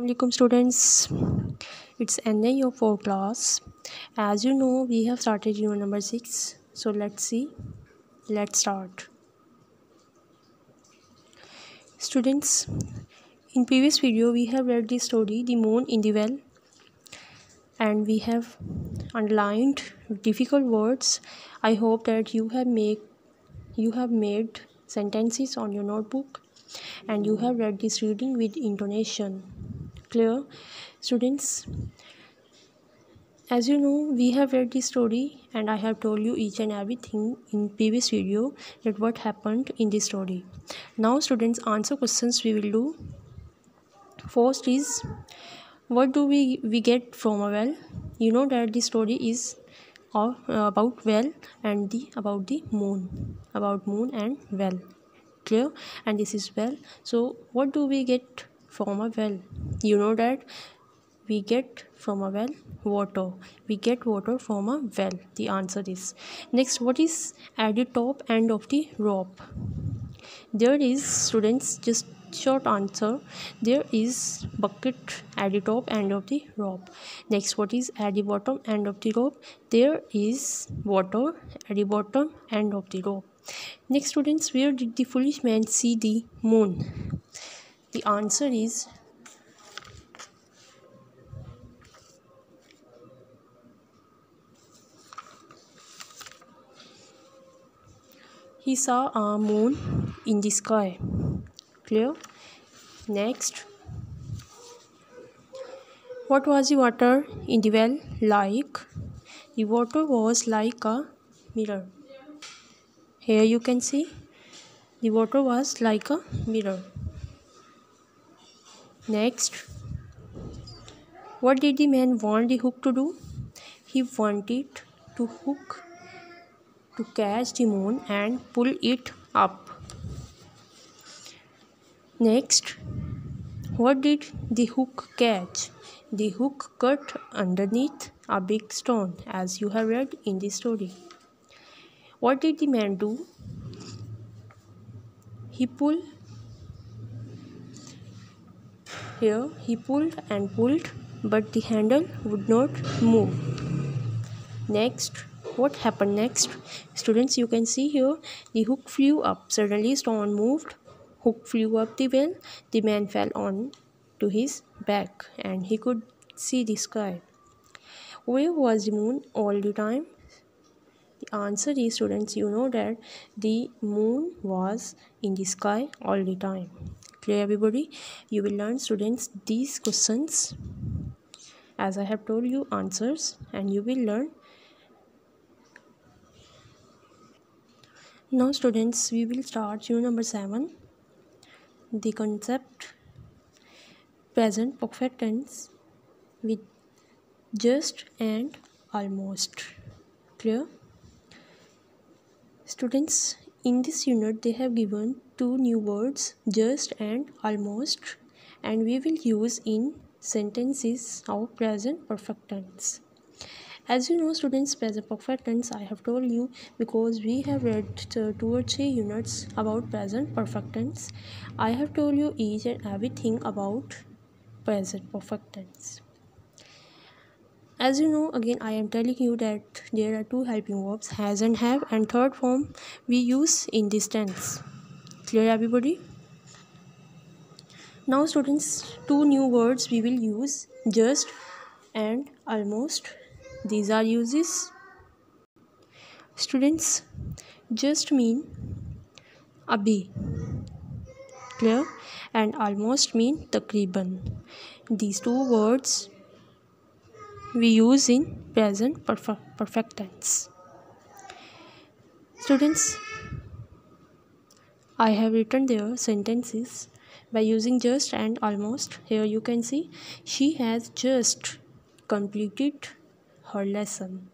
Assalamu alaikum students, it's Anna your 4 class. As you know, we have started unit number 6. So let's start. Students, in previous video we have read the story The Moon in the Well, and we have underlined difficult words. I hope that you have made sentences on your notebook and you have read this reading with intonation. Clear? Students, as you know, we have read the story and I have told you each and everything in previous video that what happened in the story. Now students, answer questions we will do. First is, what do we get from a well? You know that the story is about well and about the moon, about moon and well. Clear? And this is well. So what do we get from a well? You know that we get from a well water. We get water from a well. The answer is. Next, what is at the top end of the rope? There is, students, just short answer, there is bucket at the top end of the rope. Next, what is at the bottom end of the rope? There is water at the bottom end of the rope. Next, students, where did the foolish man see the moon? The answer is he saw a moon in the sky. Clear? Next, what was the water in the well like? The water was like a mirror. Here you can see the water was like a mirror. Next, what did the man want the hook to do? He wanted to hook to catch the moon and pull it up. Next, what did the hook catch? The hook cut underneath a big stone, as you have read in the story. What did the man do? He pulled and pulled, but the handle would not move. Next, what happened next? Students, you can see here the hook flew up. Suddenly stone moved. Hook flew up the well. The man fell on to his back and he could see the sky. Where was the moon all the time? The answer is, students, you know that the moon was in the sky all the time. Clear, everybody? You will learn, students, these questions as I have told you answers, and you will learn. Now students, we will start unit number 7, the concept present perfect tense with just and almost. Clear? Students, in this unit they have given 2 new words, just and almost, and we will use in sentences of present perfect tense. As you know, students, present perfect tense I have told you because we have read 2 or 3 units about present perfect tense. I have told you each and everything about present perfect tense. As you know, again I am telling you that there are 2 helping verbs, has and have, and third form we use in this tense. Clear, everybody? Now students, 2 new words we will use, just and almost. These are uses. Students, just mean abhi. Clear? And almost mean takriban. These 2 words we use in present perfect tense. Students, I have written their sentences by using just and almost. Here you can see she has just completed her lesson.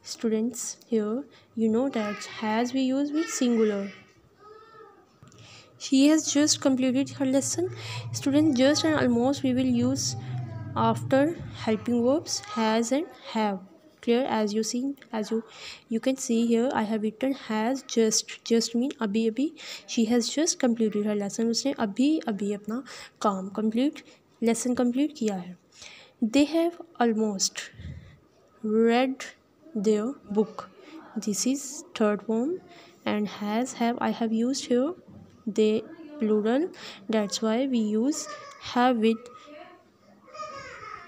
Students, here you know that has we use with singular. She has just completed her lesson. Students, just and almost we will use after helping verbs has and have. Clear? As you can see here I have written has just mean abhi she has just completed her lesson. उसने अभी अपना काम complete lesson complete किया है। They have almost read their book. This is third form, and has, have, I have used here they plural, that's why we use have with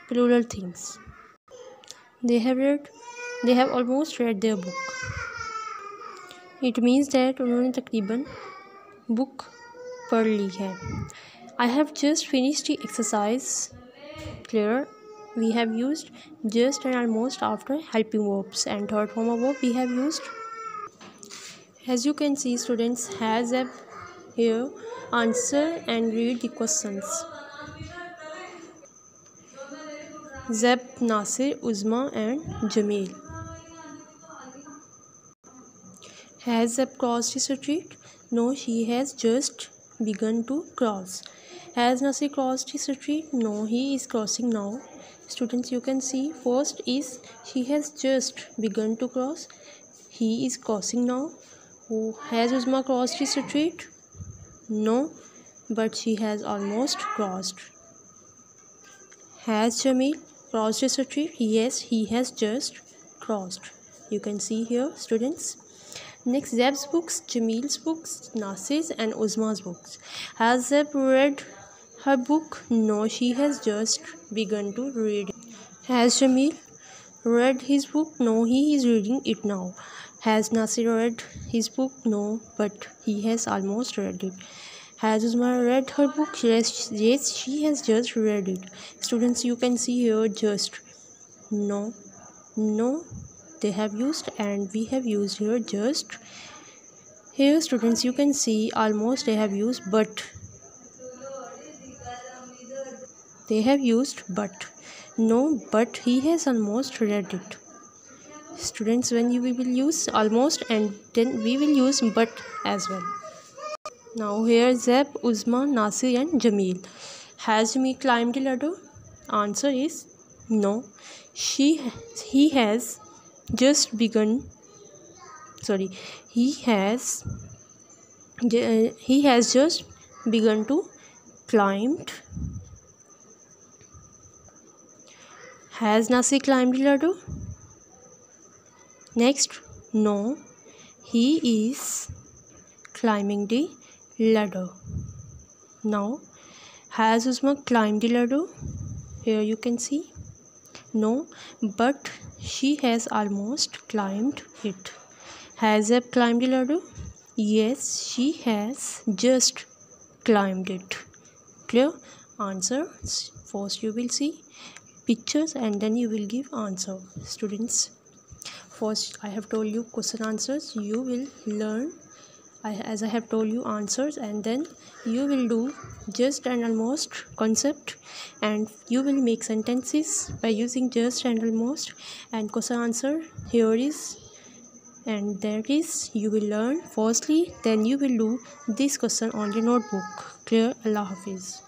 plural things. They have almost read their book. It means that उन्होंने तकरीबन book पढ़ ली है. I have just finished the exercise. Clear? We have used just and almost after helping verbs, and third form of verb we have used. As you can see, students, has a here. Answer and read the questions. Zeb, Nasir, Uzma and Jamil. Has Zeb crossed the street? No, he has just begun to cross. Has Nasir crossed the street? No, he is crossing now. Students, you can see first is she has just begun to cross. He is crossing now. Oh, has Uzma crossed the street? No, but she has almost crossed. Has Jamil crossed the street? Yes, he has just crossed. You can see here, students. Next, Zeb's books, Jamil's books, Nasir's and Uzma's books. Has Zeb read her book? No, she has just begun to read. Has Jamil read his book? No, he is reading it now. Has Nasir read his book? No, but he has almost read it. Has Uzma read her book? Yes, she has just read it. Students, you can see here just. No, they have used, and we have used here just. Here, students, you can see almost they have used, but they have used but. No, but he has almost read it. Students, when we will use almost, and then we will use but as well. Now here, Zeb, Uzma, Nasir and Jamil. Has Jamil climbed the ladder? Answer is no. He has just begun. Sorry, he has just begun to climb. Has Nasir climbed the ladder? Next, no, he is climbing the ladder. Now, has Uzma climbed the ladder? Here you can see. No, but she has almost climbed it. Has Zeb climbed the ladder? Yes, she has just climbed it. Clear? Answer. First you will see pictures and then you will give answer. Students, first I have told you question answers. You will learn as I have told you answers, and then you will do just and almost concept, and you will make sentences by using just and almost, and question answer here is, and that is you will learn firstly, then you will do this question on your notebook. Clear? Allah Hafiz.